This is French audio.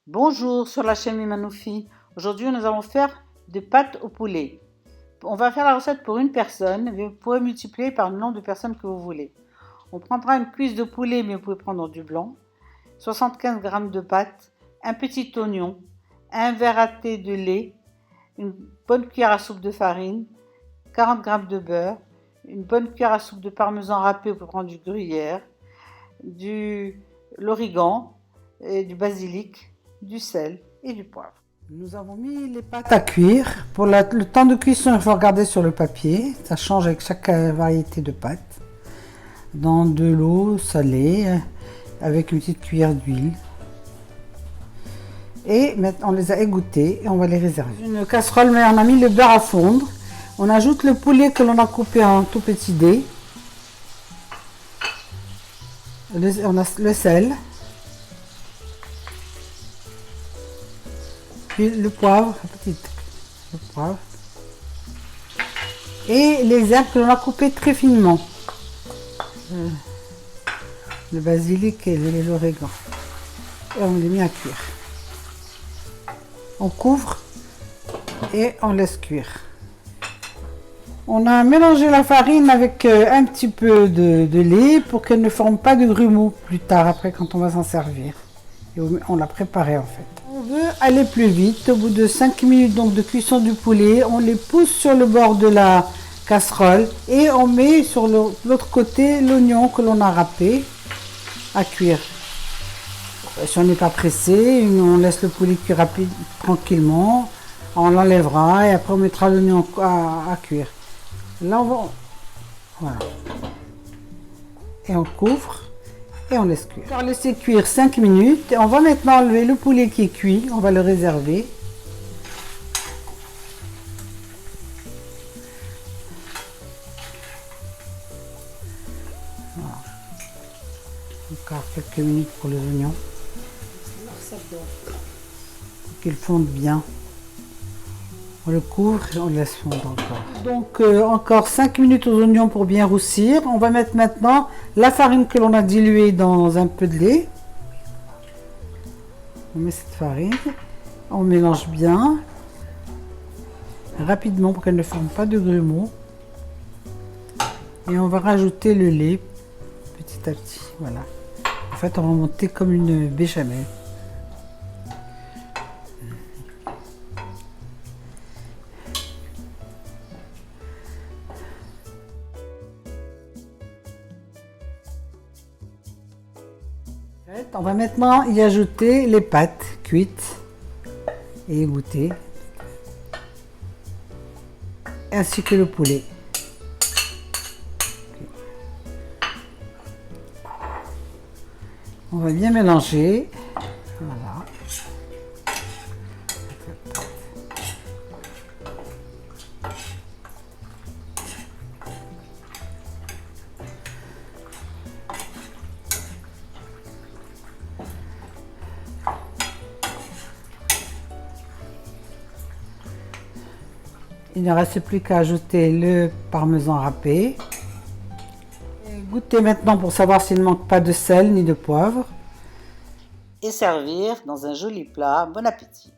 Bonjour sur la chaîne Mimanoufi. Aujourd'hui, nous allons faire des pâtes au poulet. On va faire la recette pour une personne, mais vous pouvez multiplier par le nombre de personnes que vous voulez. On prendra une cuisse de poulet, mais vous pouvez prendre du blanc, 75 g de pâte, un petit oignon, un verre à thé de lait, une bonne cuillère à soupe de farine, 40 g de beurre, une bonne cuillère à soupe de parmesan râpé, vous pouvez prendre du gruyère, de l'origan, et du basilic, du sel et du poivre. Nous avons mis les pâtes à cuire. Pour le temps de cuisson, il faut regarder sur le papier. Ça change avec chaque variété de pâtes. Dans de l'eau salée, avec une petite cuillère d'huile. Et maintenant, on les a égouttées et on va les réserver. Une casserole, mais on a mis le beurre à fondre. On ajoute le poulet que l'on a coupé en tout petits dés. On a le sel. Puis le poivre, le poivre. Et les herbes que l'on a coupées très finement. Le basilic et l'origan. Et on les met à cuire. On couvre et on laisse cuire. On a mélangé la farine avec un petit peu de lait pour qu'elle ne forme pas de grumeaux plus tard, après quand on va s'en servir. Et on l'a préparé en fait. On veut aller plus vite. Au bout de 5 minutes donc, de cuisson du poulet, on les pousse sur le bord de la casserole et on met sur l'autre côté l'oignon que l'on a râpé à cuire. Si on n'est pas pressé, on laisse le poulet cuire tranquillement. On l'enlèvera et après on mettra l'oignon à cuire. Là on va... Voilà. Et on couvre. Et on laisse cuire. On va laisser cuire 5 minutes. On va maintenant enlever le poulet qui est cuit. On va le réserver. Voilà. Encore quelques minutes pour les oignons. Pour qu'ils fondent bien. On le couvre et on laisse fondre encore. Donc encore 5 minutes aux oignons pour bien roussir. On va mettre maintenant la farine que l'on a diluée dans un peu de lait. On met cette farine, on mélange bien, rapidement pour qu'elle ne forme pas de grumeaux. Et on va rajouter le lait petit à petit. Voilà. En fait, on va monter comme une béchamel. On va maintenant y ajouter les pâtes cuites et égouttées, ainsi que le poulet. On va bien mélanger. Voilà. Il ne reste plus qu'à ajouter le parmesan râpé. Goûtez maintenant pour savoir s'il ne manque pas de sel ni de poivre. Et servir dans un joli plat. Bon appétit!